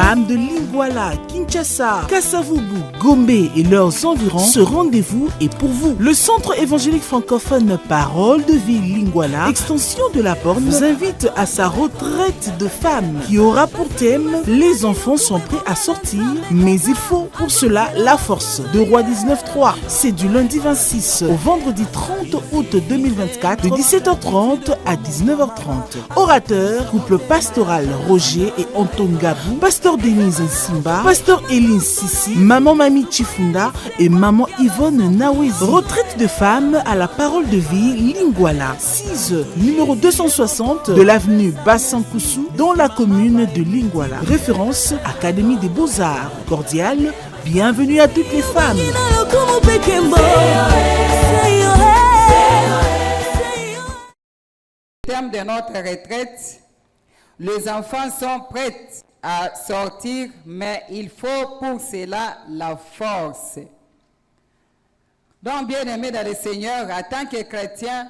femmes de Lingwala, Kinshasa, Kasavubu, Gombe et leurs environs, ce rendez-vous est pour vous. Le Centre évangélique francophone Parole de Vie Lingwala, extension de la Borne, vous invite à sa retraite de femmes qui aura pour thème « Les enfants sont prêts à sortir, mais il faut pour cela la force » de Roi 19.3. C'est du lundi 26 au vendredi 30 août 2024 de 17h30 à 19h30. Orateur, couple pastoral Roger et Anton Gabou, pasteur Denise Simba, pasteur Eline Sissi, maman Mami Chifunda et maman Yvonne Nawezi. Retraite de femmes à la Parole de Vie Lingwala, 6 numéro 260 de l'avenue Bassankoussou dans la commune de Lingwala. Référence Académie des Beaux-Arts. Cordial, bienvenue à toutes les femmes. Au terme de notre retraite, les enfants sont prêts à sortir, mais il faut pour cela la force. Donc, bien-aimés dans le Seigneur, en tant que chrétiens,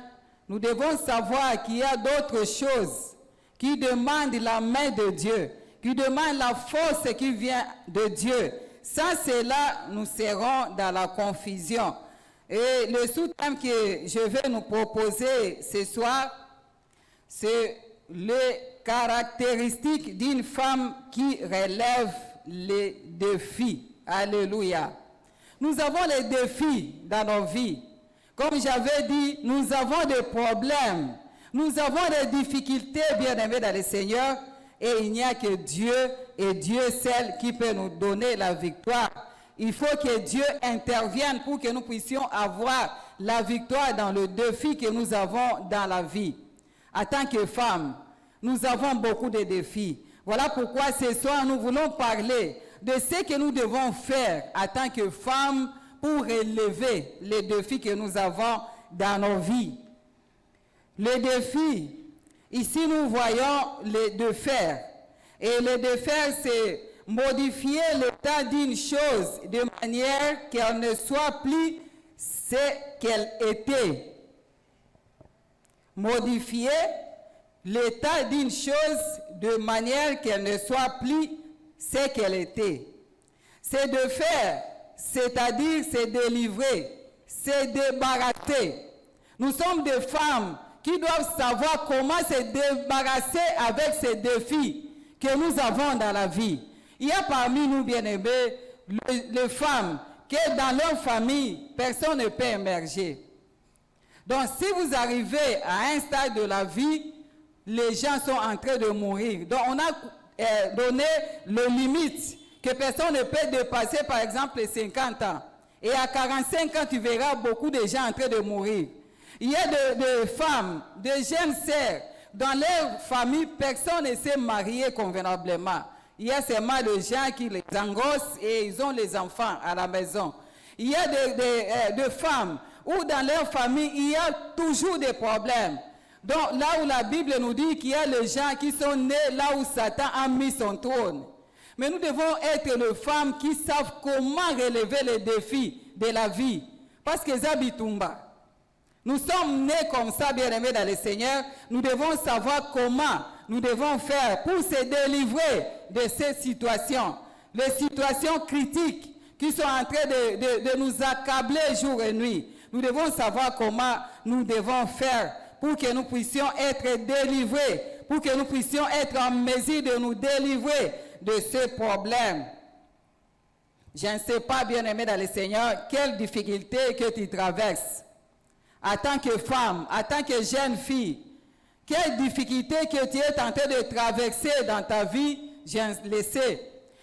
nous devons savoir qu'il y a d'autres choses qui demandent la main de Dieu, qui demandent la force qui vient de Dieu. Sans cela, nous serons dans la confusion. Et le sous-thème que je vais nous proposer ce soir, c'est les caractéristiques d'une femme qui relève les défis. Alléluia. Nous avons les défis dans nos vies. Comme j'avais dit, nous avons des problèmes. Nous avons des difficultés, bien-aimés dans le Seigneur. Et il n'y a que Dieu et Dieu seul qui peut nous donner la victoire. Il faut que Dieu intervienne pour que nous puissions avoir la victoire dans le défi que nous avons dans la vie. En tant que femmes, nous avons beaucoup de défis. Voilà pourquoi ce soir, nous voulons parler de ce que nous devons faire en tant que femmes pour relever les défis que nous avons dans nos vies. Les défis, ici nous voyons les défaire. Et les défaire, c'est modifier l'état d'une chose de manière qu'elle ne soit plus ce qu'elle était. Modifier l'état d'une chose de manière qu'elle ne soit plus ce qu'elle était. C'est de faire, c'est-à-dire c'est délivrer, c'est débarrasser. Nous sommes des femmes qui doivent savoir comment se débarrasser avec ces défis que nous avons dans la vie. Il y a parmi nous, bien-aimés, les femmes que dans leur famille, personne ne peut émerger. Donc, si vous arrivez à un stade de la vie, les gens sont en train de mourir. Donc, on a donné le limite que personne ne peut dépasser, par exemple, les 50 ans. Et à 45 ans, tu verras beaucoup de gens en train de mourir. Il y a des femmes, des jeunes sœurs, dans leur famille, personne ne s'est marié convenablement. Il y a seulement des gens qui les angoissent et ils ont les enfants à la maison. Il y a des femmes où dans leur famille, il y a toujours des problèmes. Donc là où la Bible nous dit qu'il y a les gens qui sont nés là où Satan a mis son trône. Mais nous devons être les femmes qui savent comment relever les défis de la vie. Parce que Zabitumba, nous sommes nés comme ça, bien-aimés dans le Seigneur. Nous devons savoir comment nous devons faire pour se délivrer de ces situations. Les situations critiques qui sont en train de nous accabler jour et nuit. Nous devons savoir comment nous devons faire pour que nous puissions être délivrés, pour que nous puissions être en mesure de nous délivrer de ces problèmes. Je ne sais pas, bien-aimé dans le Seigneur, quelle difficulté que tu traverses. En tant que femme, en tant que jeune fille, quelle difficulté que tu es en train de traverser dans ta vie, je le sais.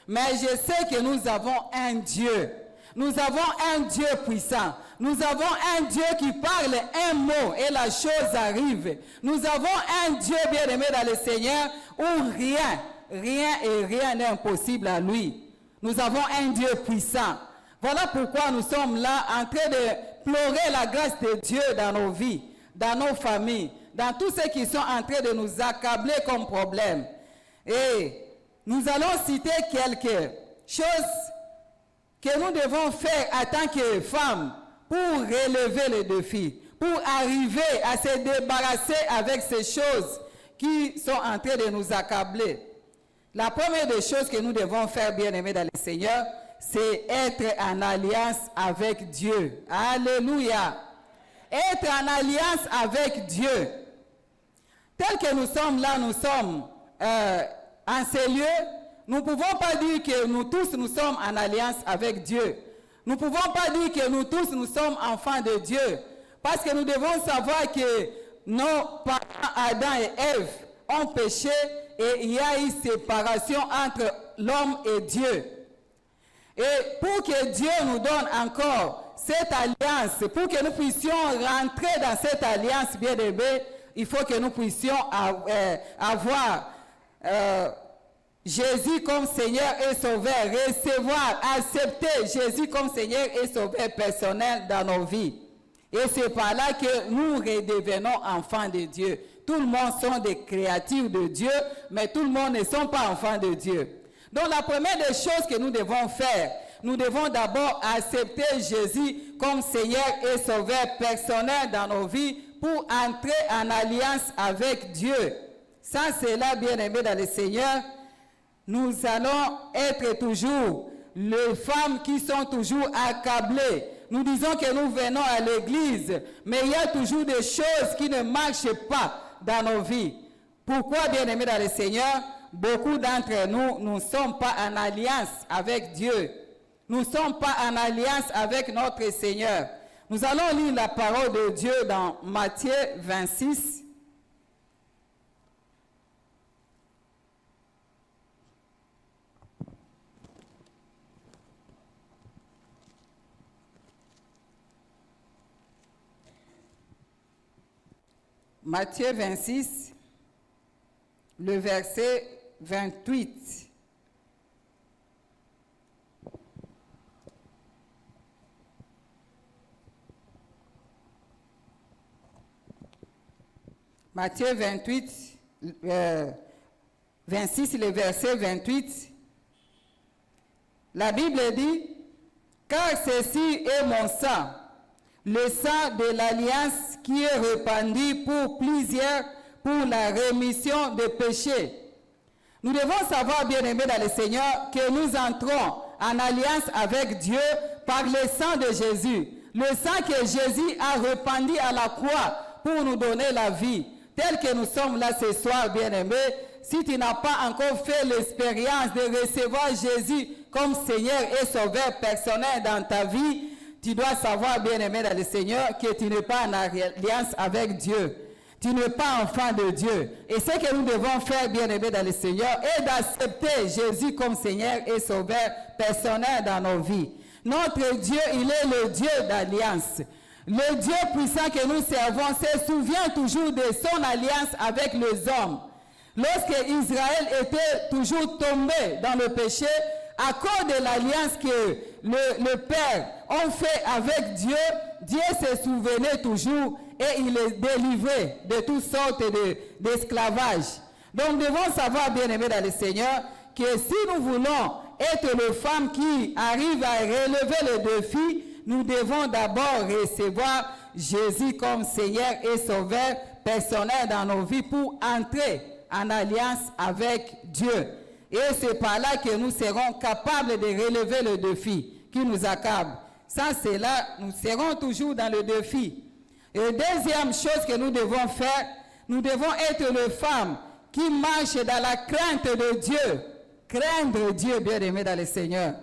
Mais je sais que nous avons un Dieu. Nous avons un Dieu puissant. Nous avons un Dieu qui parle un mot et la chose arrive. Nous avons un Dieu bien-aimé dans le Seigneur où rien n'est impossible à lui. Nous avons un Dieu puissant. Voilà pourquoi nous sommes là en train de pleurer la grâce de Dieu dans nos vies, dans nos familles, dans tous ceux qui sont en train de nous accabler comme problème. Et nous allons citer quelques choses que nous devons faire en tant que femmes pour relever les défis, pour arriver à se débarrasser avec ces choses qui sont en train de nous accabler. La première des choses que nous devons faire, bien-aimés dans le Seigneur, c'est être en alliance avec Dieu. Alléluia. Être en alliance avec Dieu. Tel que nous sommes là, nous sommes en ces lieux, nous ne pouvons pas dire que nous tous, nous sommes en alliance avec Dieu. Nous ne pouvons pas dire que nous tous, nous sommes enfants de Dieu. Parce que nous devons savoir que nos parents, Adam et Ève, ont péché et il y a eu séparation entre l'homme et Dieu. Et pour que Dieu nous donne encore cette alliance, pour que nous puissions rentrer dans cette alliance, bien aimé, il faut que nous puissions avoir Jésus comme Seigneur et Sauveur, recevoir, accepter Jésus comme Seigneur et Sauveur personnel dans nos vies. Et c'est par là que nous redevenons enfants de Dieu. Tout le monde sont des créatures de Dieu, mais tout le monde ne sont pas enfants de Dieu. Donc la première des choses que nous devons faire, nous devons d'abord accepter Jésus comme Seigneur et Sauveur personnel dans nos vies pour entrer en alliance avec Dieu. Ça, c'est là, bien-aimés dans le Seigneur, nous allons être toujours les femmes qui sont toujours accablées. Nous disons que nous venons à l'église, mais il y a toujours des choses qui ne marchent pas dans nos vies. Pourquoi, bien-aimés dans le Seigneur, beaucoup d'entre nous ne sommes pas en alliance avec Dieu. Nous ne sommes pas en alliance avec notre Seigneur. Nous allons lire la parole de Dieu dans Matthieu 26. Matthieu 26, le verset 28. Matthieu 28, 26, le verset 28. La Bible dit, « Car ceci est mon sang, le sang de l'alliance qui est répandu pour plusieurs pour la rémission des péchés. » Nous devons savoir, bien-aimés dans le Seigneur, que nous entrons en alliance avec Dieu par le sang de Jésus. Le sang que Jésus a répandu à la croix pour nous donner la vie. Tel que nous sommes là ce soir, bien-aimés, si tu n'as pas encore fait l'expérience de recevoir Jésus comme Seigneur et Sauveur personnel dans ta vie, tu dois savoir, bien-aimé dans le Seigneur, que tu n'es pas en alliance avec Dieu. Tu n'es pas enfant de Dieu. Et ce que nous devons faire, bien-aimé dans le Seigneur, est d'accepter Jésus comme Seigneur et Sauveur personnel dans nos vies. Notre Dieu, il est le Dieu d'alliance. Le Dieu puissant que nous servons se souvient toujours de son alliance avec les hommes. Lorsque Israël était toujours tombé dans le péché, à cause de l'alliance que le Père a fait avec Dieu, Dieu se souvenait toujours et il les délivrait de toutes sortes d'esclavage. Donc nous devons savoir, bien-aimés dans le Seigneur, que si nous voulons être les femmes qui arrivent à relever le défi, nous devons d'abord recevoir Jésus comme Seigneur et Sauveur personnel dans nos vies pour entrer en alliance avec Dieu. Et c'est par là que nous serons capables de relever le défi qui nous accable. Ça, c'est là, nous serons toujours dans le défi. Et la deuxième chose que nous devons faire, nous devons être les femmes qui marchent dans la crainte de Dieu. Craindre Dieu, bien-aimés dans le Seigneur.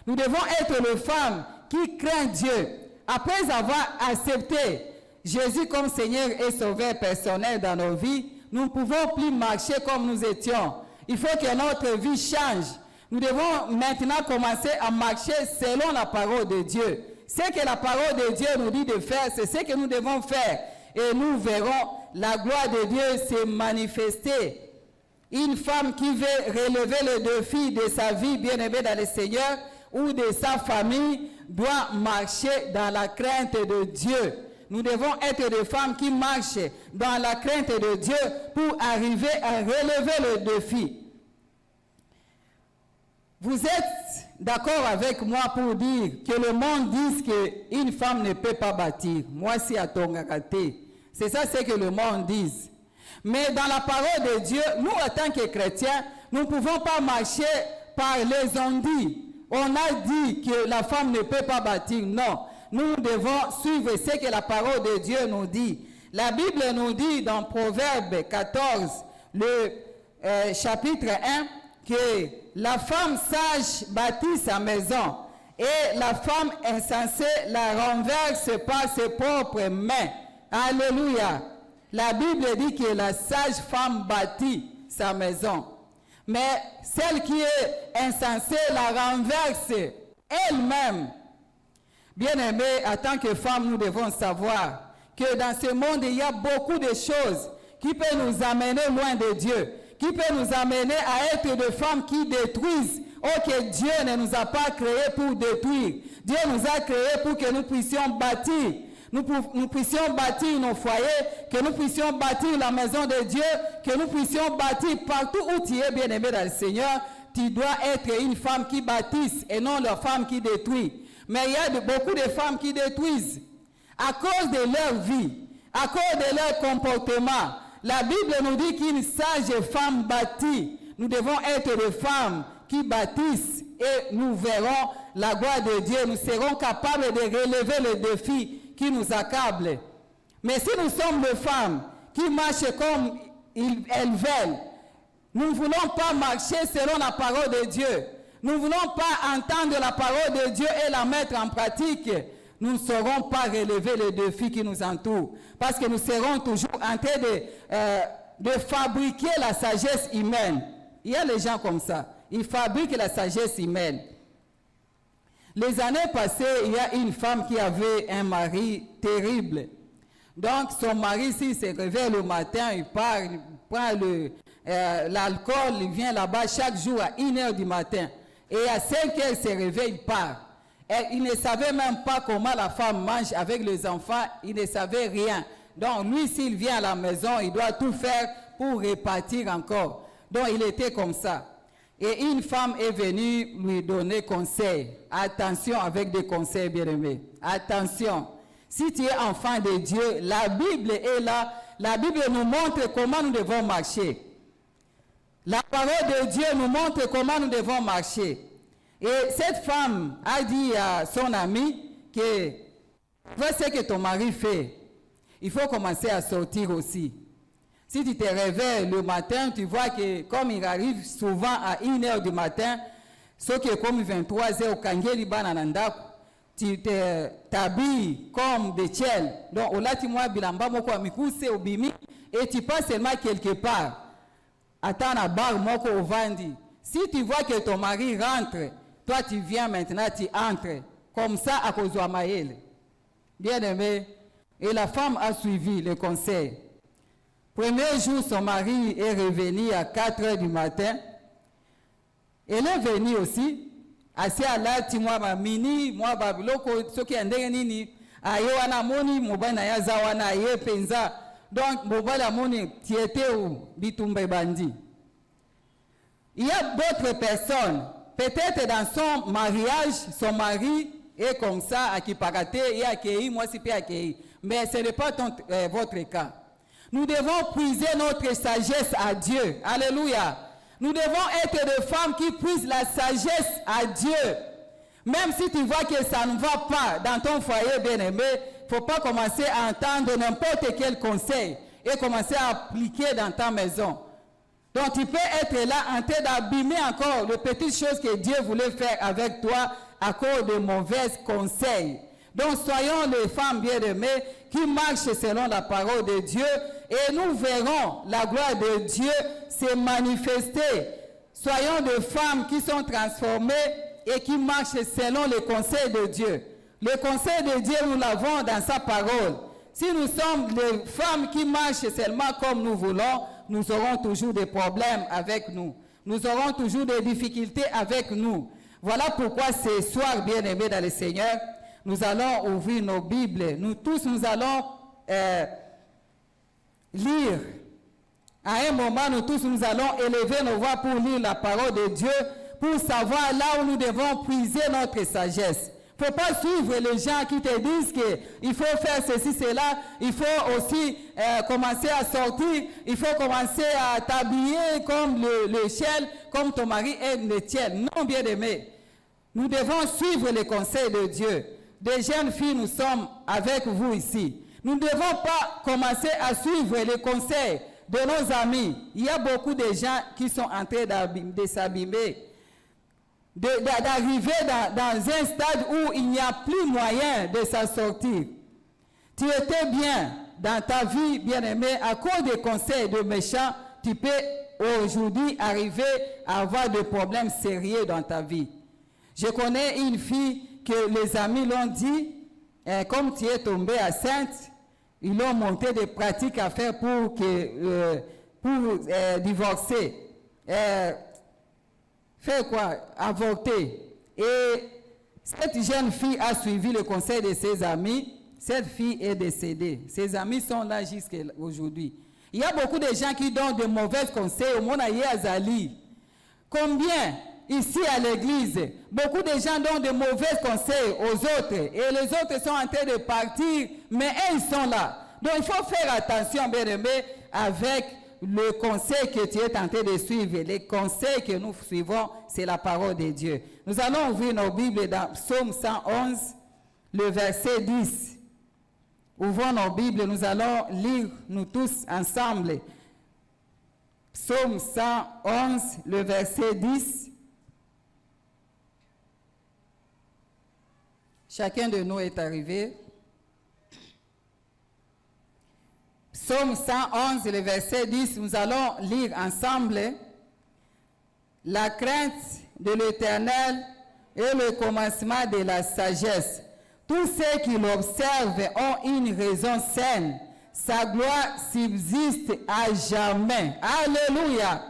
Nous devons être les femmes qui craignent Dieu. Après avoir accepté Jésus comme Seigneur et Sauveur personnel dans nos vies, nous ne pouvons plus marcher comme nous étions. Il faut que notre vie change. Nous devons maintenant commencer à marcher selon la parole de Dieu. Ce que la parole de Dieu nous dit de faire, c'est ce que nous devons faire. Et nous verrons la gloire de Dieu se manifester. Une femme qui veut relever le défi de sa vie, bien-aimée dans le Seigneur, ou de sa famille, doit marcher dans la crainte de Dieu. Nous devons être des femmes qui marchent dans la crainte de Dieu pour arriver à relever le défi. Vous êtes d'accord avec moi pour dire que le monde dit qu'une femme ne peut pas bâtir. Moi, si à ton gâté. C'est ça ce que le monde dit. Mais dans la parole de Dieu, nous, en tant que chrétiens, nous ne pouvons pas marcher par les ondits. On a dit que la femme ne peut pas bâtir. Non, nous devons suivre ce que la parole de Dieu nous dit. La Bible nous dit dans Proverbe 14, le chapitre 1, que la femme sage bâtit sa maison et la femme insensée la renverse par ses propres mains. Alléluia. La Bible dit que la sage femme bâtit sa maison. Mais celle qui est insensée la renverse elle-même. Bien-aimés, en tant que femme, nous devons savoir que dans ce monde, il y a beaucoup de choses qui peuvent nous amener loin de Dieu, qui peuvent nous amener à être des femmes qui détruisent. Oh, que Dieu ne nous a pas créés pour détruire. Dieu nous a créés pour que nous puissions bâtir. Nous puissions bâtir nos foyers, que nous puissions bâtir la maison de Dieu, que nous puissions bâtir partout où tu es, bien-aimé dans le Seigneur. Tu dois être une femme qui bâtisse et non la femme qui détruit. Mais il y a beaucoup de femmes qui détruisent à cause de leur vie, à cause de leur comportement. La Bible nous dit qu'une sage femme bâtit. Nous devons être des femmes qui bâtissent et nous verrons la gloire de Dieu. Nous serons capables de relever le défi qui nous accable. Mais si nous sommes des femmes qui marchent comme elles veulent, nous ne voulons pas marcher selon la parole de Dieu. Nous ne voulons pas entendre la parole de Dieu et la mettre en pratique. Nous ne saurons pas relever les défis qui nous entourent. Parce que nous serons toujours en train de fabriquer la sagesse humaine. Il y a les gens comme ça. Ils fabriquent la sagesse humaine. Les années passées, il y a une femme qui avait un mari terrible. Donc, son mari, s'il se réveille le matin, il part, il prend l'alcool, il vient là-bas chaque jour à 1h du matin. Et à 5h, il se réveille, il part. Et il ne savait même pas comment la femme mange avec les enfants, il ne savait rien. Donc, lui, s'il vient à la maison, il doit tout faire pour repartir encore. Donc, il était comme ça. Et une femme est venue lui donner conseil. Attention avec des conseils, bien-aimés. Attention. Si tu es enfant de Dieu, la Bible est là. La Bible nous montre comment nous devons marcher. La parole de Dieu nous montre comment nous devons marcher. Et cette femme a dit à son ami que vois ce que ton mari fait. Il faut commencer à sortir aussi. Si tu te réveilles le matin, tu vois que comme il arrive souvent à 1h du matin, ce qui est comme 23h, tu t'habilles comme des tchèles. Donc, au latimoi bilamba moko amikuse obimi et tu passes seulement quelque part. Attends la barre moko au vandi. Si tu vois que ton mari rentre, toi tu viens maintenant, tu entres. Comme ça à cause de Maël. Bien aimé. Et la femme a suivi le conseil. Premier jour, son mari est revenu à 4h du matin. Elle est venue aussi. Assez à la timwa mini, moi babiloko, ce qui est nini, ayoana moni, mobana yazawana aye penza. Donc, mobala moni, tiete ou bitumbe bandi. Il y a d'autres personnes, peut-être dans son mariage, son mari est comme ça, à qui paraté, et accueilli, moi si peut accueillir. Mais ce n'est pas votre cas. Nous devons puiser notre sagesse à Dieu. Alléluia. Nous devons être des femmes qui puisent la sagesse à Dieu. Même si tu vois que ça ne va pas dans ton foyer bien-aimé, il ne faut pas commencer à entendre n'importe quel conseil et commencer à appliquer dans ta maison. Donc tu peux être là en train d'abîmer encore les petites choses que Dieu voulait faire avec toi à cause de mauvais conseils. Donc soyons les femmes bien-aimées qui marchent selon la parole de Dieu et nous verrons la gloire de Dieu se manifester. Soyons des femmes qui sont transformées et qui marchent selon les conseils de Dieu. Le conseil de Dieu, nous l'avons dans sa parole. Si nous sommes des femmes qui marchent seulement comme nous voulons, nous aurons toujours des problèmes avec nous. Nous aurons toujours des difficultés avec nous. Voilà pourquoi ce soir, bien-aimés dans le Seigneur, nous allons ouvrir nos Bibles. Nous tous, nous allons lire. À un moment, nous tous, nous allons élever nos voix pour lire la parole de Dieu, pour savoir là où nous devons puiser notre sagesse. Il ne faut pas suivre les gens qui te disent qu'il faut faire ceci, cela, il faut aussi commencer à sortir, il faut commencer à t'habiller comme le ciel, comme ton mari aime le ciel. Non, bien aimé. Nous devons suivre les conseils de Dieu. Des jeunes filles, nous sommes avec vous ici. Nous ne devons pas commencer à suivre les conseils de nos amis. Il y a beaucoup de gens qui sont en train de s'abîmer, d'arriver dans un stade où il n'y a plus moyen de s'en sortir. Tu étais bien dans ta vie, bien-aimé, à cause des conseils de méchants, tu peux aujourd'hui arriver à avoir des problèmes sérieux dans ta vie. Je connais une fille que les amis l'ont dit, comme tu es tombée enceinte, ils l'ont monté des pratiques à faire pour divorcer. Faire quoi? Avorter. Et cette jeune fille a suivi le conseil de ses amis. Cette fille est décédée. Ses amis sont là jusqu'à aujourd'hui. Il y a beaucoup de gens qui donnent de mauvais conseils au monde Azali. Combien ici à l'église, beaucoup de gens donnent de mauvais conseils aux autres et les autres sont en train de partir, mais eux ils sont là. Donc il faut faire attention, bien aimé, avec le conseil que tu es en train de suivre. Les conseils que nous suivons, c'est la parole de Dieu. Nous allons ouvrir nos Bibles dans Psaume 111, le verset 10. Ouvrons nos Bibles, nous allons lire nous tous ensemble. Psaume 111, le verset 10. Chacun de nous est arrivé. Psaume 111, le verset 10, nous allons lire ensemble. La crainte de l'Éternel est le commencement de la sagesse. Tous ceux qui l'observent ont une raison saine. Sa gloire subsiste à jamais. Alléluia.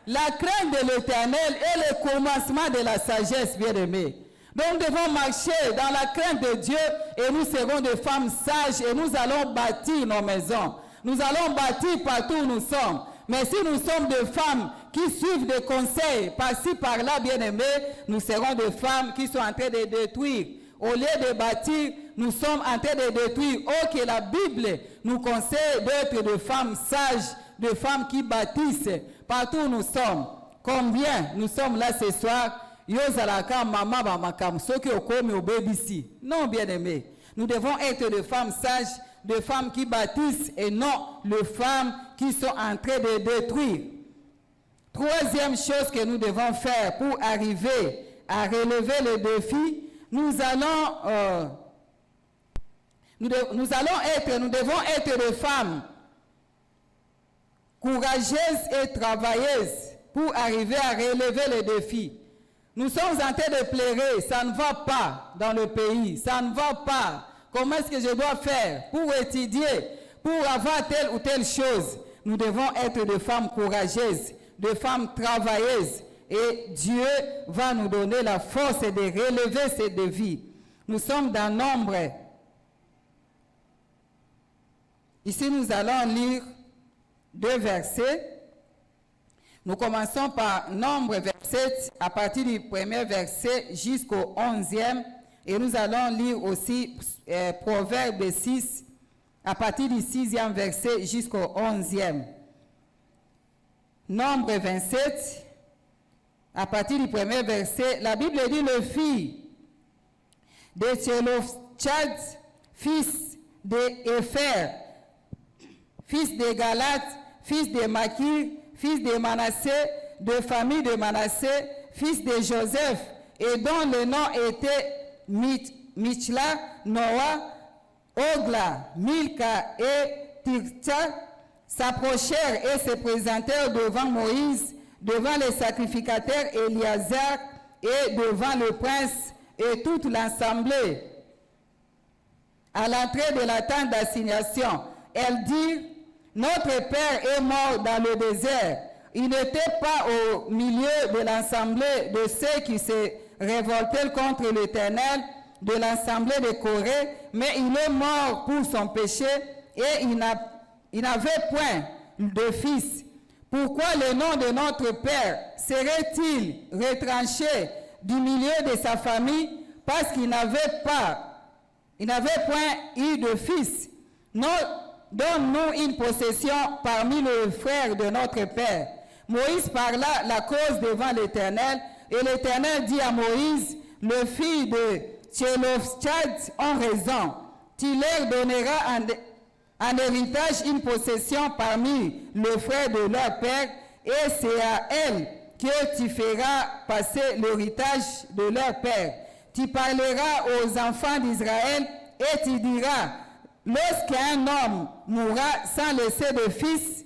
La crainte de l'Éternel est le commencement de la sagesse, bien-aimés. Donc nous devons marcher dans la crainte de Dieu et nous serons des femmes sages et nous allons bâtir nos maisons. Nous allons bâtir partout où nous sommes. Mais si nous sommes des femmes qui suivent des conseils par-ci, par-là, bien-aimés, nous serons des femmes qui sont en train de détruire. Au lieu de bâtir, nous sommes en train de détruire. Oh, que la Bible nous conseille d'être des femmes sages, des femmes qui bâtissent partout où nous sommes. Combien nous sommes là ce soir? Non, bien-aimés. Nous devons être des femmes sages, des femmes qui bâtissent et non les femmes qui sont en train de détruire. Troisième chose que nous devons faire pour arriver à relever le défi, nous devons être des femmes courageuses et travailleuses pour arriver à relever le défi. Nous sommes en train de pleurer, ça ne va pas dans le pays, ça ne va pas. Comment est-ce que je dois faire pour étudier, pour avoir telle ou telle chose? Nous devons être des femmes courageuses, des femmes travailleuses. Et Dieu va nous donner la force de relever ces défis. Nous sommes dans Nombre. Ici, nous allons lire 2 versets. Nous commençons par Nombre verset à partir du premier verset jusqu'au 11e. Et nous allons lire aussi Proverbe 6 à partir du 6e verset jusqu'au 11e. Nombre 27. À partir du premier verset, la Bible dit le fils de Tchelofchad, fils d'Épher, fils de Galat, fils de Makir, fils de Manassé, de famille de Manassé, fils de Joseph, et dont le nom était Michla, Noah, Ogla, Milka et Tirtha, s'approchèrent et se présentèrent devant Moïse, devant les sacrificateurs Éliazar et devant le prince et toute l'assemblée. À l'entrée de la tente d'assignation, elles dirent, notre père est mort dans le désert. Il n'était pas au milieu de l'assemblée de ceux qui se révoltaient contre l'Éternel, de l'assemblée de Corée, mais il est mort pour son péché et il n'avait point de fils. Pourquoi le nom de notre Père serait-il retranché du milieu de sa famille? parce qu'il n'avait point eu de fils. Donne-nous une possession parmi les frères de notre Père. Moïse parla la cause devant l'Éternel, et l'Éternel dit à Moïse, le fils de Tchélophchad ont raison. Tu leur donneras en héritage une possession parmi les frères de leur père, et c'est à elle que tu feras passer l'héritage de leur père. Tu parleras aux enfants d'Israël et tu diras, lorsqu'un homme mourra sans laisser de fils,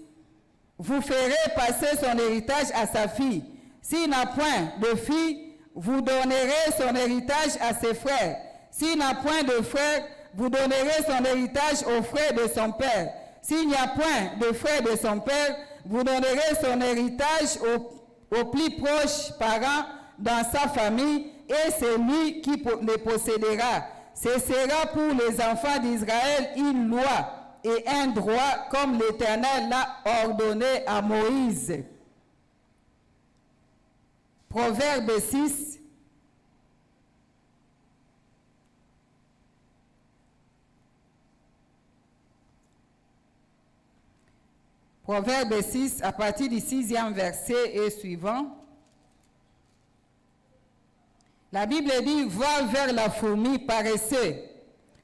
vous ferez passer son héritage à sa fille. S'il n'a point de fille, vous donnerez son héritage à ses frères. S'il n'a point de frères, vous donnerez son héritage aux frères de son père. S'il n'y a point de frères de son père, vous donnerez son héritage aux plus proches parents dans sa famille, et c'est lui qui les possédera. Ce sera pour les enfants d'Israël une loi et un droit, comme l'Éternel l'a ordonné à Moïse. Proverbe 6. Proverbe 6, à partir du 6e verset et suivant. La Bible dit, va vers la fourmi paresseux,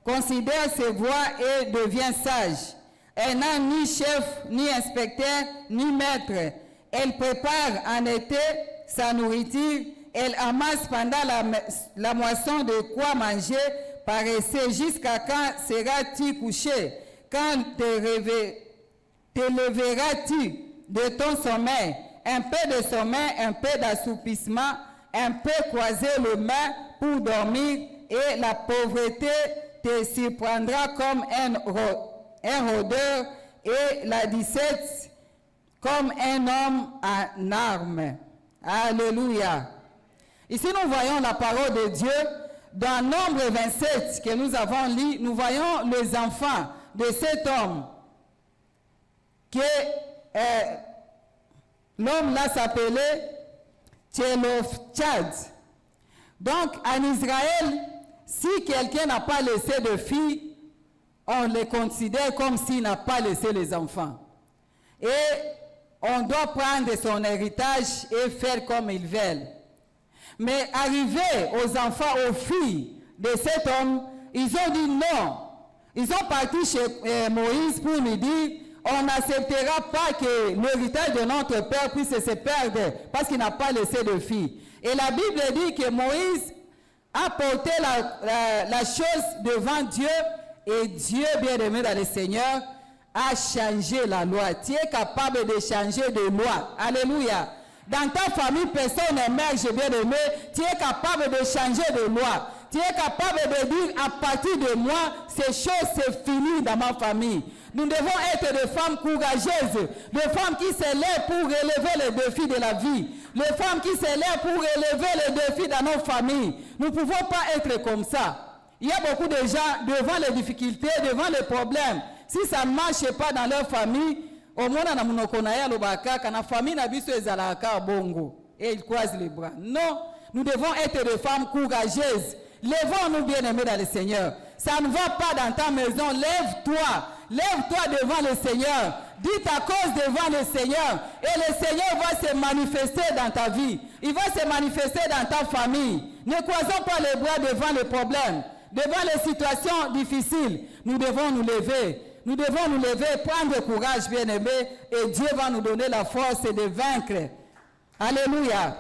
considère ses voies et devient sage. Elle n'a ni chef, ni inspecteur, ni maître. Elle prépare en été sa nourriture, elle amasse pendant la moisson de quoi manger, paresseux. Jusqu'à quand seras-tu couché? Quand te leveras-tu de ton sommeil? Un peu de sommeil, un peu d'assoupissement, un peu croiser les mains pour dormir, et la pauvreté te surprendra comme un rôdeur, et la disette comme un homme en armes. Alléluia. Ici, nous voyons la parole de Dieu. Dans Nombre 27 que nous avons lu, nous voyons les enfants de cet homme que l'homme là s'appelait Tchélophchad. Donc, en Israël, si quelqu'un n'a pas laissé de filles, on les considère comme s'il n'a pas laissé les enfants. Et on doit prendre son héritage et faire comme ils veulent. Mais arrivé aux enfants, aux filles de cet homme, ils ont dit non. Ils ont parti chez Moïse pour lui dire, on n'acceptera pas que l'héritage de notre père puisse se perdre parce qu'il n'a pas laissé de filles. Et la Bible dit que Moïse a porté la chose devant Dieu, et Dieu, bien-aimé dans le Seigneur, a changé la loi. Tu es capable de changer de loi. Alléluia. Dans ta famille, personne n'émerge, bien-aimé. Tu es capable de changer de loi. Tu es capable de dire, à partir de moi, ces choses, c'est fini dans ma famille. Nous devons être des femmes courageuses, des femmes qui s'élèvent pour relever les défis de la vie, les femmes qui s'élèvent pour relever les défis dans nos familles. Nous ne pouvons pas être comme ça. Il y a beaucoup de gens devant les difficultés, devant les problèmes. Si ça ne marche pas dans leur famille, au moins dans la famille, bongo, et ils croisent les bras. Non, nous devons être des femmes courageuses. Lèvons-nous, bien-aimés dans le Seigneur. Ça ne va pas dans ta maison. Lève-toi. Lève-toi devant le Seigneur. Dis ta cause devant le Seigneur. Et le Seigneur va se manifester dans ta vie. Il va se manifester dans ta famille. Ne croisons pas les bras devant les problèmes, devant les situations difficiles. Nous devons nous lever. Nous devons nous lever, prendre courage, bien-aimés. Et Dieu va nous donner la force de vaincre. Alléluia.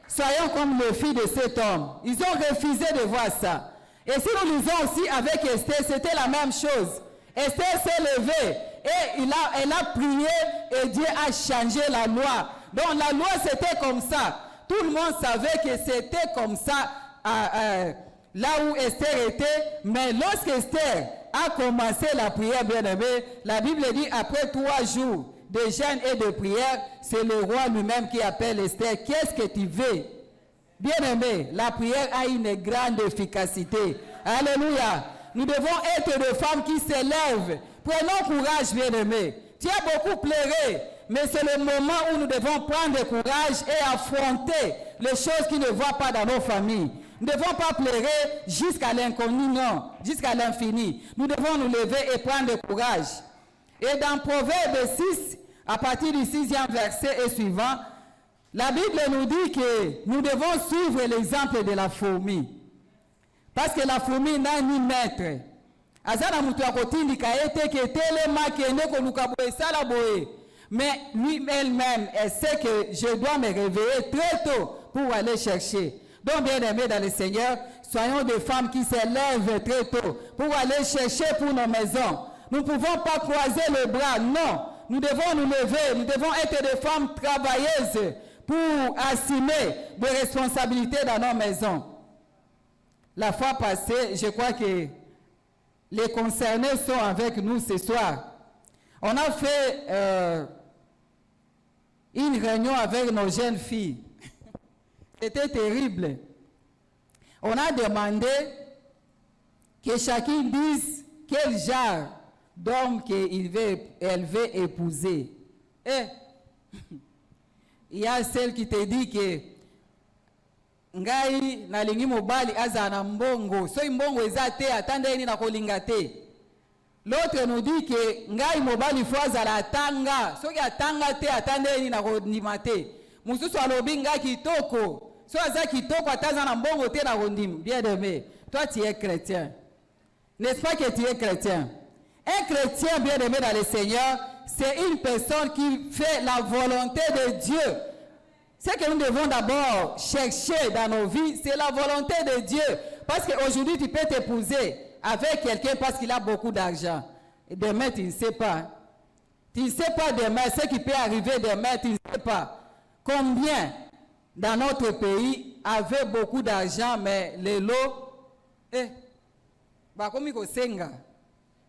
Soyons comme les filles de cet homme. Ils ont refusé de voir ça. Et si nous lisons aussi avec Esther, c'était la même chose. Esther s'est levée et elle a prié et Dieu a changé la loi. Donc la loi c'était comme ça. Tout le monde savait que c'était comme ça là où Esther était. Mais lorsque Esther a commencé la prière, bien-aimée, la Bible dit après 3 jours de jeûne et de prière, c'est le roi lui-même qui appelle Esther. Qu'est-ce que tu veux? Bien-aimé, la prière a une grande efficacité. Alléluia. Nous devons être des femmes qui s'élèvent. Prenons courage, bien-aimé. Tu as beaucoup pleuré, mais c'est le moment où nous devons prendre courage et affronter les choses qui ne vont pas dans nos familles. Nous ne devons pas pleurer jusqu'à l'inconnu, non, jusqu'à l'infini. Nous devons nous lever et prendre courage. Et dans Proverbe 6, à partir du 6e verset et suivant, la Bible nous dit que nous devons suivre l'exemple de la fourmi. Parce que la fourmi n'a ni maître. Azana mutu akotindika ete ke telema kende koluka boye sala boye. Mais lui-même, elle sait que je dois me réveiller très tôt pour aller chercher. Donc, bien aimés dans le Seigneur, soyons des femmes qui se lèvent très tôt pour aller chercher pour nos maisons. Nous ne pouvons pas croiser les bras, non. Nous devons nous lever, nous devons être des femmes travailleuses pour assumer des responsabilités dans nos maisons. La fois passée, je crois que les concernés sont avec nous ce soir. On a fait une réunion avec nos jeunes filles. C'était terrible. On a demandé que chacun dise quel genre d'homme qu'elle veut épouser. Et il y a celle qui te dit que ngai nalingi mobali azana mbongo. So mbongo ezate atande ni na kolinga te. L'autre nous dit que ngai mobali faut azala tanga. So ya tanga te atande ni na kondima te. Mususu alobi ngai kitoko. So aza kitoko atazana mbongo te na kondim. Bien aimé, toi tu es chrétien. N'est-ce pas que tu es chrétien? Un chrétien bien aimé dans le Seigneur, c'est une personne qui fait la volonté de Dieu. Ce que nous devons d'abord chercher dans nos vies, c'est la volonté de Dieu. Parce qu'aujourd'hui, tu peux t'épouser avec quelqu'un parce qu'il a beaucoup d'argent. Et demain, tu ne sais pas. Tu ne sais pas demain, ce qui peut arriver demain, tu ne sais pas. Combien dans notre pays avaient beaucoup d'argent, mais les lots,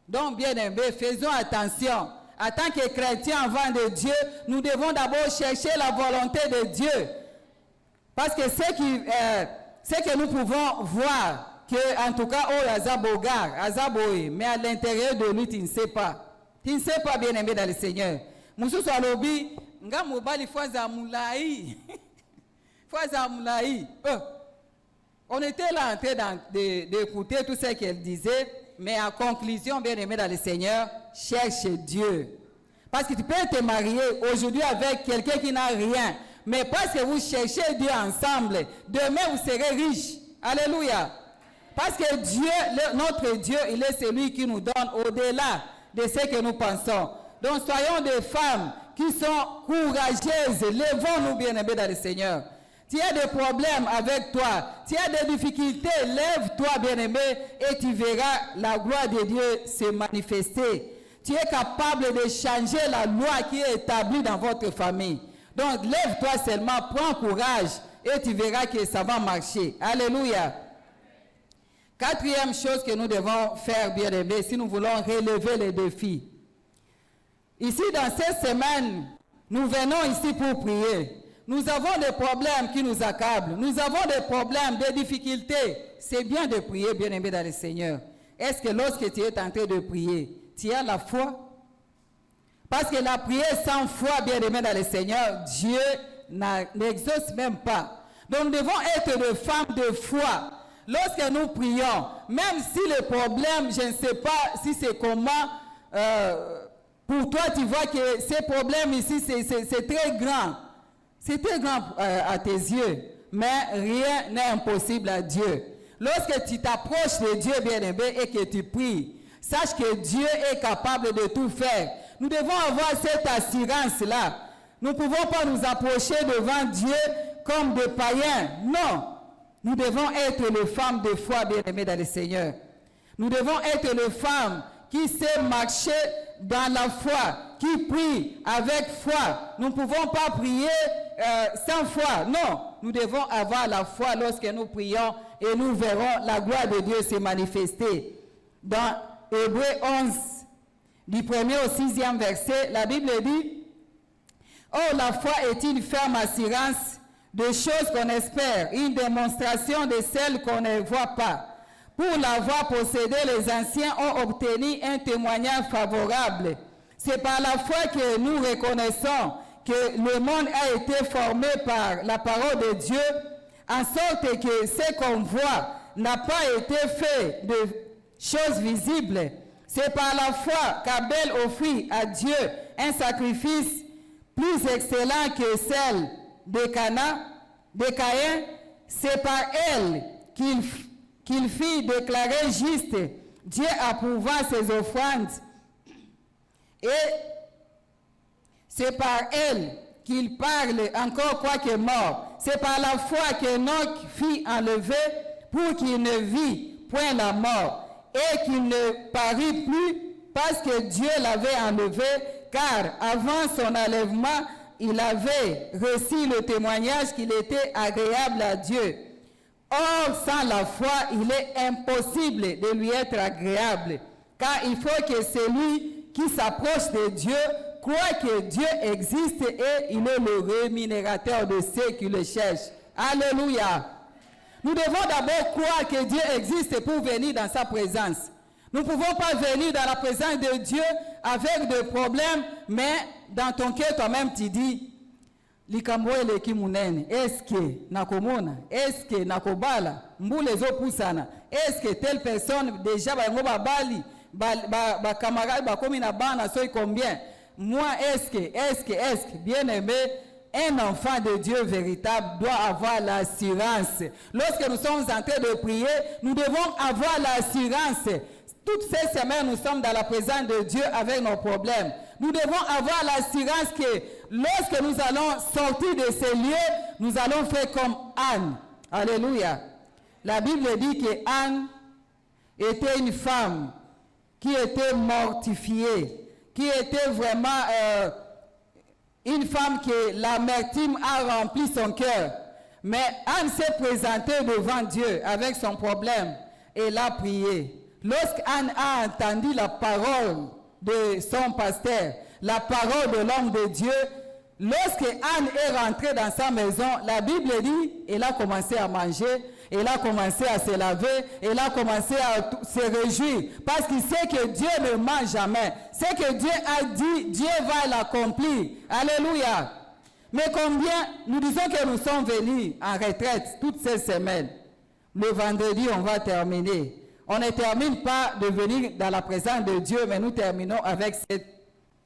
donc bien aimé, faisons attention. En tant que chrétiens avant de Dieu, nous devons d'abord chercher la volonté de Dieu. Parce que ce que nous pouvons voir, que en tout cas, oh, Azabogar, Azaboé, mais à l'intérieur de lui, tu ne sais pas. Tu ne sais pas, bien aimé dans le Seigneur. Moussou Salobi, nga mobali fwaza moulaï. Fwaza moulaï. On était là en train d'écouter tout ce qu'elle disait. Mais en conclusion, bien aimé dans le Seigneur, cherche Dieu. Parce que tu peux te marier aujourd'hui avec quelqu'un qui n'a rien. Mais parce que vous cherchez Dieu ensemble, demain vous serez riches. Alléluia. Parce que Dieu, notre Dieu, il est celui qui nous donne au-delà de ce que nous pensons. Donc soyons des femmes qui sont courageuses. Levons-nous, bien aimés dans le Seigneur. Tu as des problèmes avec toi, tu as des difficultés, lève-toi bien-aimé et tu verras la gloire de Dieu se manifester. Tu es capable de changer la loi qui est établie dans votre famille. Donc lève-toi seulement, prends courage et tu verras que ça va marcher. Alléluia. Quatrième chose que nous devons faire, bien-aimé, si nous voulons relever les défis. Ici, dans cette semaine, nous venons ici pour prier. Nous avons des problèmes qui nous accablent. Nous avons des problèmes, des difficultés. C'est bien de prier, bien-aimé dans le Seigneur. Est-ce que lorsque tu es en train de prier, tu as la foi? Parce que la prière sans foi, bien-aimé dans le Seigneur, Dieu n'exauce même pas. Donc nous devons être des femmes de foi. Lorsque nous prions, même si le problème, je ne sais pas si c'est comment, pour toi tu vois que ces problèmes ici, c'est très grand. C'est très grand à tes yeux, mais rien n'est impossible à Dieu. Lorsque tu t'approches de Dieu, bien-aimé, et que tu pries, sache que Dieu est capable de tout faire. Nous devons avoir cette assurance-là. Nous ne pouvons pas nous approcher devant Dieu comme des païens. Non. Nous devons être les femmes de foi, bien-aimées dans le Seigneur. Nous devons être les femmes qui savent marcher dans la foi, qui prient avec foi. Nous ne pouvons pas prier sans foi. Non, nous devons avoir la foi lorsque nous prions et nous verrons la gloire de Dieu se manifester. Dans Hébreux 11, du 1er au 6e verset, la Bible dit: « Oh, la foi est une ferme assurance de choses qu'on espère, une démonstration de celles qu'on ne voit pas. Pour l'avoir possédé, les anciens ont obtenu un témoignage favorable. C'est par la foi que nous reconnaissons que le monde a été formé par la parole de Dieu, en sorte que ce qu'on voit n'a pas été fait de choses visibles. C'est par la foi qu'Abel offrit à Dieu un sacrifice plus excellent que celle de Caïn. C'est par elle qu'il fit déclarer juste, Dieu approuvant ses offrandes. Et c'est par elle qu'il parle encore quoique mort. C'est par la foi qu'Enoch fut enlevé pour qu'il ne vit point la mort et qu'il ne parut plus parce que Dieu l'avait enlevé, car avant son enlèvement, il avait reçu le témoignage qu'il était agréable à Dieu. Or, sans la foi, il est impossible de lui être agréable, car il faut que celui qui s'approche de Dieu croit que Dieu existe et il est le rémunérateur de ceux qui le cherchent. Alléluia. Nous devons d'abord croire que Dieu existe pour venir dans sa présence. Nous ne pouvons pas venir dans la présence de Dieu avec des problèmes, mais dans ton cœur toi-même tu dis, est-ce que nakomona, est-ce que nakobala, mbule zopusana, est-ce que telle personne déjà babali, ba camarade ba komi na bana soy combien? Moi, est-ce que, bien aimé, un enfant de Dieu véritable doit avoir l'assurance. Lorsque nous sommes en train de prier, nous devons avoir l'assurance. Toutes ces semaines, nous sommes dans la présence de Dieu avec nos problèmes. Nous devons avoir l'assurance que lorsque nous allons sortir de ces lieux, nous allons faire comme Anne. Alléluia. La Bible dit que Anne était une femme qui était mortifiée, qui était vraiment une femme que l'amertume a rempli son cœur. Mais Anne s'est présentée devant Dieu avec son problème et l'a prié. Lorsqu'Anne a entendu la parole de son pasteur, la parole de l'homme de Dieu, lorsque Anne est rentrée dans sa maison, la Bible dit, elle a commencé à manger, elle a commencé à se laver, elle a commencé à se réjouir, parce qu'il sait que Dieu ne ment jamais. C'est que Dieu a dit, Dieu va l'accomplir. Alléluia. Mais combien, nous disons que nous sommes venus en retraite toutes ces semaines. Le vendredi, on va terminer. On ne termine pas de venir dans la présence de Dieu, mais nous terminons avec cette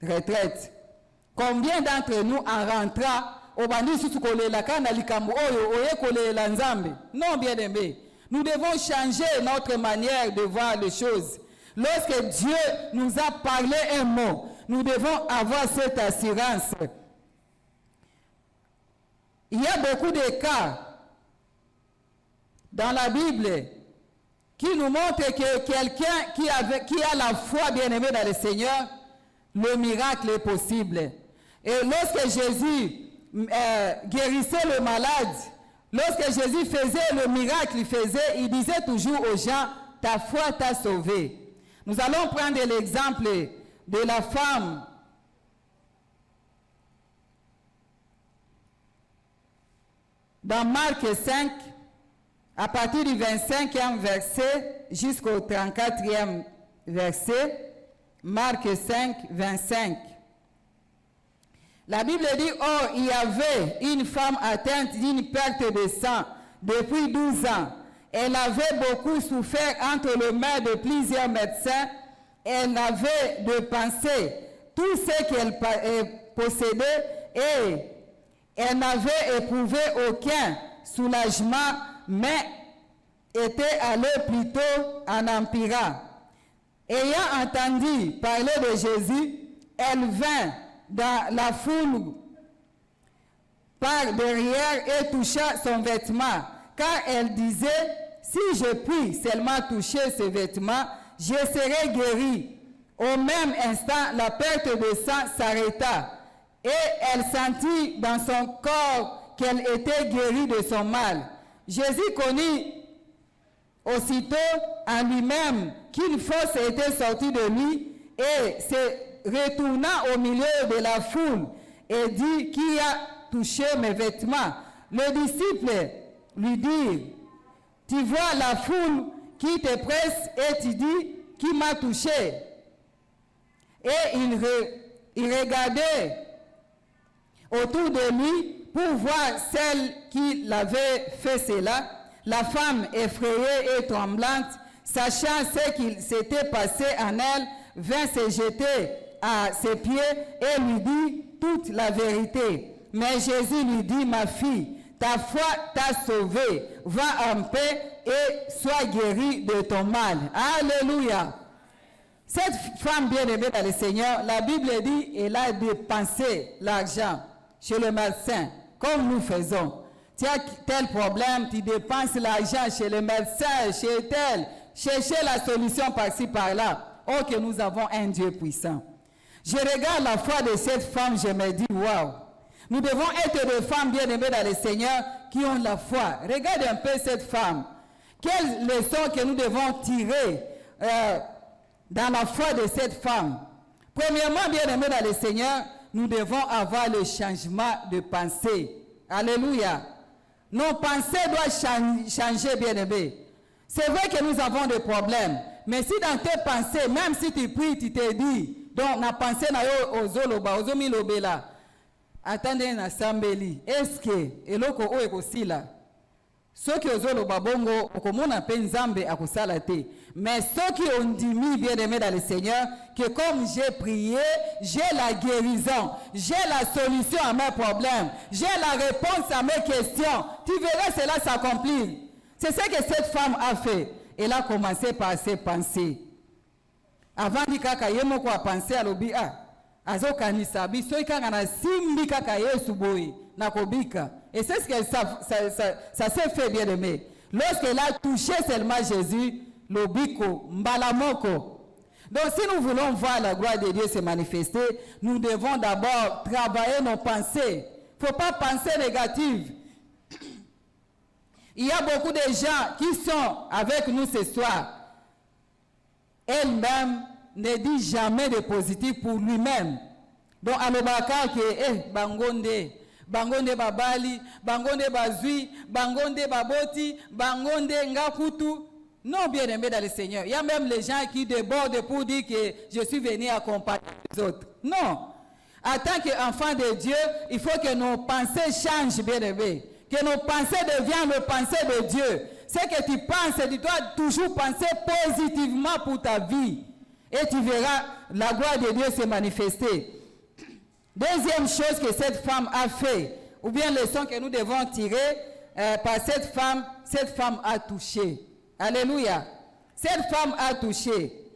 retraite. Combien d'entre nous, en rentrant, non, bien aimé. Nous devons changer notre manière de voir les choses. Lorsque Dieu nous a parlé un mot, nous devons avoir cette assurance. Il y a beaucoup de cas dans la Bible qui nous montrent que quelqu'un qui a la foi bien aimée dans le Seigneur, le miracle est possible. Et lorsque Jésus guérissait le malade, lorsque Jésus faisait le miracle, il disait toujours aux gens, ta foi t'a sauvé. Nous allons prendre l'exemple de la femme dans Marc 5, à partir du 25e verset jusqu'au 34e verset. Marc 5, 25. La Bible dit, or, il y avait une femme atteinte d'une perte de sang depuis 12 ans. Elle avait beaucoup souffert entre les mains de plusieurs médecins. Elle n'avait de pensée tout ce qu'elle possédait et elle n'avait éprouvé aucun soulagement, mais était allée plutôt en empirant. Ayant entendu parler de Jésus, elle vint dans la foule par derrière et toucha son vêtement, car elle disait, si je puis seulement toucher ce vêtement, je serai guérie. Au même instant, la perte de sang s'arrêta et elle sentit dans son corps qu'elle était guérie de son mal. Jésus connut aussitôt en lui-même qu'une force était sortie de lui et se retourna au milieu de la foule et dit, qui a touché mes vêtements? Le disciple lui dit, tu vois la foule qui te presse et tu dis, qui m'a touché? Et il regardait autour de lui pour voir celle qui l'avait fait cela. La femme, effrayée et tremblante, sachant ce qu'il s'était passé en elle, vint se jeter à ses pieds et lui dit toute la vérité. Mais Jésus lui dit, ma fille, ta foi t'a sauvée, va en paix et sois guérie de ton mal. Alléluia. Cette femme bien-aimée dans le Seigneur, la Bible dit, elle a dépensé l'argent chez le médecin, comme nous faisons. Tu as tel problème, tu dépenses l'argent chez le médecin, chez tel, chercher la solution par-ci, par-là. Oh, que nous avons un Dieu puissant. Je regarde la foi de cette femme, je me dis, waouh, nous devons être des femmes bien-aimées dans le Seigneur qui ont la foi. Regarde un peu cette femme. Quelle leçon que nous devons tirer dans la foi de cette femme? Premièrement, bien-aimés dans le Seigneur, nous devons avoir le changement de pensée. Alléluia. Nos pensées doivent changer, bien-aimés. C'est vrai que nous avons des problèmes, mais si dans tes pensées, même si tu pries, tu te dis, donc na pensée na yo ozoloba, ozomilobe là, attendez na sambeli, est-ce que eloko o ekosila? Ceux qui ozoloba bongo, okomona pe nzambe akosala te. Mais ceux qui ont dit, bien-aimés dans le Seigneur, que comme j'ai prié, j'ai la guérison, j'ai la solution à mes problèmes, j'ai la réponse à mes questions. Tu verras cela s'accomplir. C'est ce que cette femme a fait. Elle a commencé par ses pensées. Avant de kaka yemo kwa penser à l'obi azo kanisa biso ikanga na simbi kaka Yesu boy na kobika. Et c'est ce que ça s'est fait, bien aimé. Lorsqu'elle a touché seulement Jésus, l'obiko mbalamoko. Donc si nous voulons voir la gloire de Dieu se manifester, nous devons d'abord travailler nos pensées. Il ne faut pas penser négative. Il y a beaucoup de gens qui sont avec nous ce soir. Elle-même ne dit jamais de positif pour lui-même. Donc, alobaka ke bangonde babali, bangonde bazui, bangonde baboti, bangonde ngakutu. Non, bien-aimé dans le Seigneur. Il y a même les gens qui débordent pour dire que je suis venu accompagner les autres. Non. En tant qu'enfant de Dieu, il faut que nos pensées changent, bien-aimé. Que nos pensées deviennent les pensées de Dieu. Ce que tu penses, tu dois toujours penser positivement pour ta vie. Et tu verras la gloire de Dieu se manifester. Deuxième chose que cette femme a fait, ou bien leçon que nous devons tirer par cette femme a touché. Alléluia. Cette femme a touché.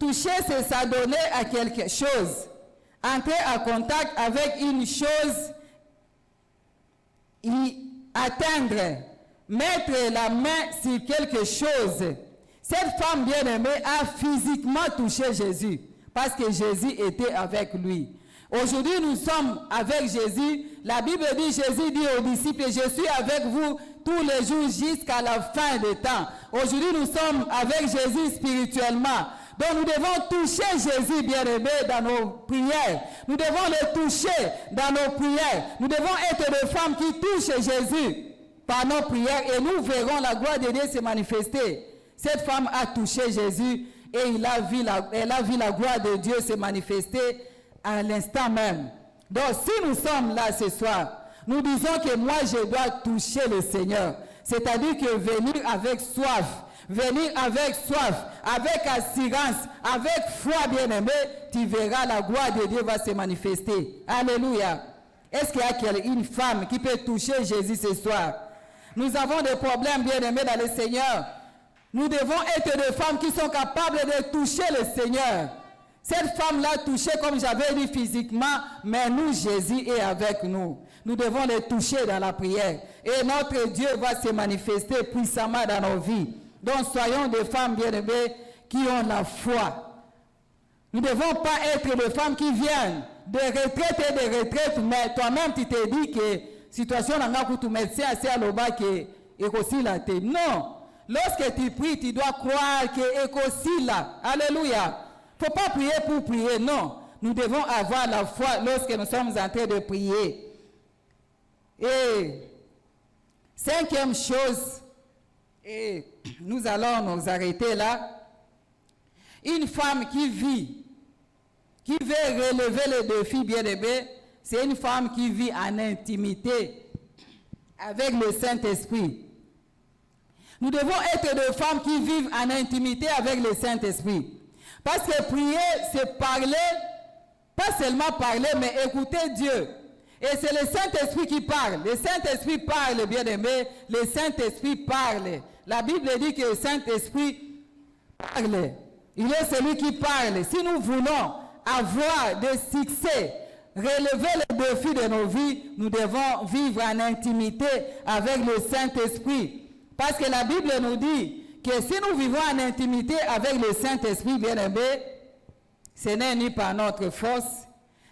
Toucher, c'est s'adonner à quelque chose. Entrer en contact avec une chose, y atteindre, mettre la main sur quelque chose. Cette femme bien-aimée a physiquement touché Jésus parce que Jésus était avec lui. Aujourd'hui, nous sommes avec Jésus. La Bible dit, Jésus dit aux disciples, je suis avec vous tous les jours jusqu'à la fin des temps. Aujourd'hui, nous sommes avec Jésus spirituellement. Donc, nous devons toucher Jésus bien-aimé dans nos prières. Nous devons le toucher dans nos prières. Nous devons être des femmes qui touchent Jésus par nos prières et nous verrons la gloire de Dieu se manifester. Cette femme a touché Jésus et elle a vu la gloire de Dieu se manifester à l'instant même. Donc, si nous sommes là ce soir, nous disons que moi, je dois toucher le Seigneur. C'est-à-dire que venir avec soif, avec assurance, avec foi, bien-aimé, tu verras la gloire de Dieu va se manifester. Alléluia. Est-ce qu'il y a une femme qui peut toucher Jésus ce soir? Nous avons des problèmes, bien-aimés, dans le Seigneur. Nous devons être des femmes qui sont capables de toucher le Seigneur. Cette femme l'a touché, comme j'avais dit, physiquement, mais nous, Jésus est avec nous. Nous devons le toucher dans la prière. Et notre Dieu va se manifester puissamment dans nos vies. Donc, soyons des femmes bien-aimées qui ont la foi. Nous ne devons pas être des femmes qui viennent de retraite et de retraite, mais toi-même, tu te dis que situation n'a pas tout médecin assez à l'oba qui est aussi la tête. Non. Lorsque tu pries, tu dois croire que est aussi là. Alléluia. Il ne faut pas prier pour prier, non. Nous devons avoir la foi lorsque nous sommes en train de prier. Et cinquième chose, et nous allons nous arrêter là. Une femme qui veut relever le défi bien-aimé, c'est une femme qui vit en intimité avec le Saint-Esprit. Nous devons être des femmes qui vivent en intimité avec le Saint-Esprit. Parce que prier, c'est parler, pas seulement parler, mais écouter Dieu. Et c'est le Saint-Esprit qui parle. Le Saint-Esprit parle, bien-aimé. Le Saint-Esprit parle. La Bible dit que le Saint-Esprit parle. Il est celui qui parle. Si nous voulons avoir des succès, relever les défis de nos vies, nous devons vivre en intimité avec le Saint-Esprit. Parce que la Bible nous dit que si nous vivons en intimité avec le Saint-Esprit, bien-aimé, ce n'est ni par notre force,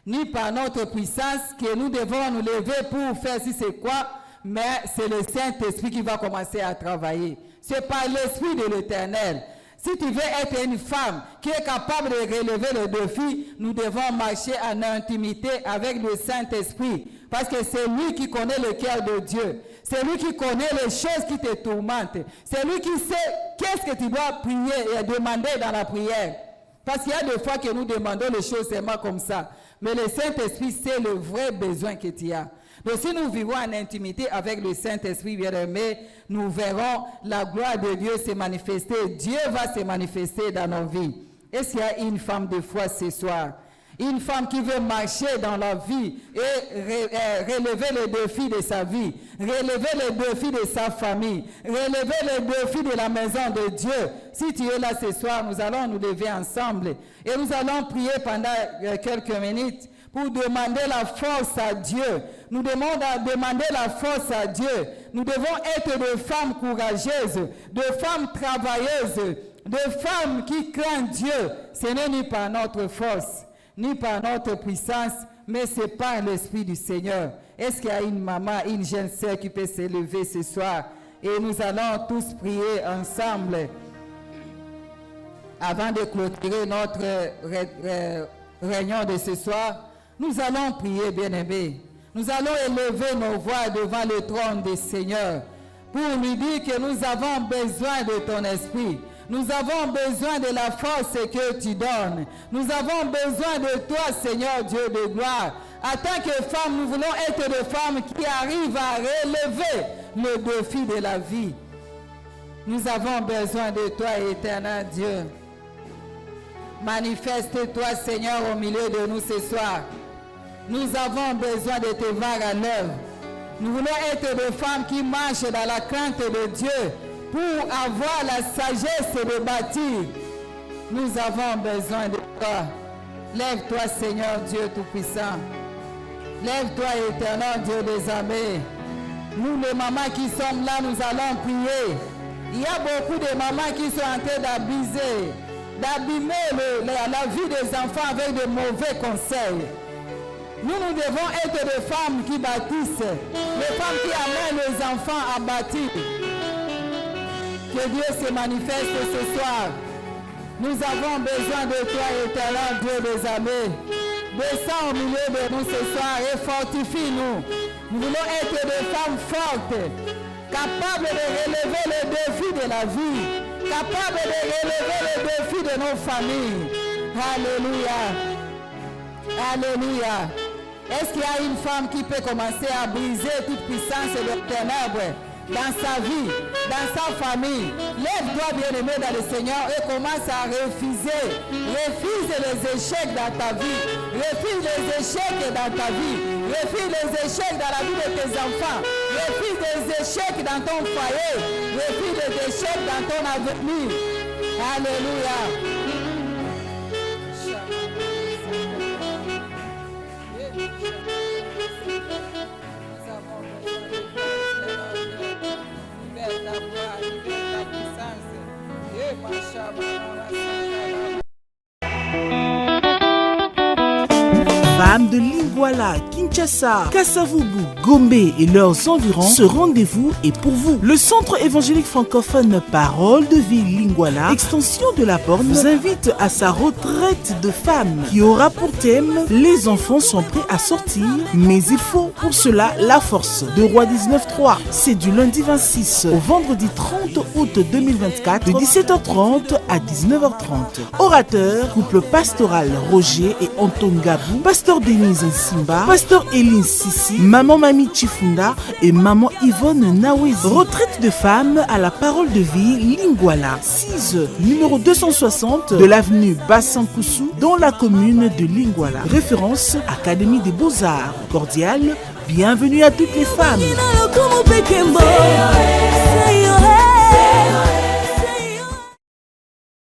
ni par notre puissance que nous devons nous lever pour faire si c'est quoi, mais c'est le Saint-Esprit qui va commencer à travailler. C'est par l'Esprit de l'Éternel. Si tu veux être une femme qui est capable de relever le défi, nous devons marcher en intimité avec le Saint-Esprit. Parce que c'est lui qui connaît le cœur de Dieu. C'est lui qui connaît les choses qui te tourmentent. C'est lui qui sait qu'est-ce que tu dois prier et demander dans la prière. Parce qu'il y a des fois que nous demandons les choses seulement comme ça. Mais le Saint-Esprit sait le vrai besoin que tu as. Donc si nous vivons en intimité avec le Saint-Esprit, bien-aimé, nous verrons la gloire de Dieu se manifester. Dieu va se manifester dans nos vies. Est-ce qu'il y a une femme de foi ce soir? Une femme qui veut marcher dans la vie et relever les défis de sa vie, relever les défis de sa famille, relever les défis de la maison de Dieu. Si tu es là ce soir, nous allons nous lever ensemble et nous allons prier pendant quelques minutes pour demander la force à Dieu. Nous devons demander la force à Dieu. Nous devons être des femmes courageuses, des femmes travailleuses, des femmes qui craignent Dieu. Ce n'est ni par notre force, ni par notre puissance, mais c'est par l'Esprit du Seigneur. Est-ce qu'il y a une maman, une jeune sœur qui peut se lever ce soir? Et nous allons tous prier ensemble avant de clôturer notre réunion de ce soir. Nous allons prier, bien-aimés. Nous allons élever nos voix devant le trône du Seigneur pour lui dire que nous avons besoin de ton esprit. Nous avons besoin de la force que tu donnes. Nous avons besoin de toi, Seigneur Dieu de gloire. En tant que femmes, nous voulons être des femmes qui arrivent à relever le défi de la vie. Nous avons besoin de toi, éternel Dieu. Manifeste-toi, Seigneur, au milieu de nous ce soir. Nous avons besoin de te voir à l'œuvre. Nous voulons être des femmes qui marchent dans la crainte de Dieu pour avoir la sagesse de bâtir. Nous avons besoin de toi. Lève-toi, Seigneur Dieu Tout-Puissant. Lève-toi, éternel Dieu des armées. Nous, les mamans qui sommes là, nous allons prier. Il y a beaucoup de mamans qui sont en train d'abîmer la vie des enfants avec de mauvais conseils. Nous devons être des femmes qui bâtissent, des femmes qui amènent les enfants à bâtir. Que Dieu se manifeste ce soir. Nous avons besoin de toi, éternel Dieu des armées. Descends au milieu de nous ce soir et fortifie-nous. Nous voulons être des femmes fortes, capables de relever les défis de la vie, capables de relever les défis de nos familles. Alléluia. Alléluia. Est-ce qu'il y a une femme qui peut commencer à briser toute puissance de ténèbres dans sa vie, dans sa famille? Lève-toi, bien-aimé, dans le Seigneur et commence à refuser. Refuse les échecs dans ta vie. Refuse les échecs dans ta vie. Refuse les échecs dans la vie de tes enfants. Refuse les échecs dans ton foyer. Refuse les échecs dans ton avenir. Alléluia. Femmes de Lingwala, Kinshasa, Kasavubu, Gombe et leurs environs, ce rendez-vous est pour vous. Le Centre évangélique francophone Parole de Vie Lingwala, extension de la Borne, vous invite à sa retraite de femmes qui aura pour thème « Les enfants sont prêts à sortir, mais il faut pour cela la force » de Roi 19.3. C'est du lundi 26 au vendredi 30 août 2024 de 17h30 à 19h30. Orateur, couple pastoral Roger et Anton Gabou, pasteur Denise Simba, pasteur Docteur Eline Sissi, Maman Mami Chifunda et Maman Yvonne Nawezi. Retraite de femmes à la parole de vie Lingwala. 6 numéro 260 de l'avenue Bassankoussou dans la commune de Lingwala. Référence Académie des Beaux-Arts. Cordial, bienvenue à toutes les femmes.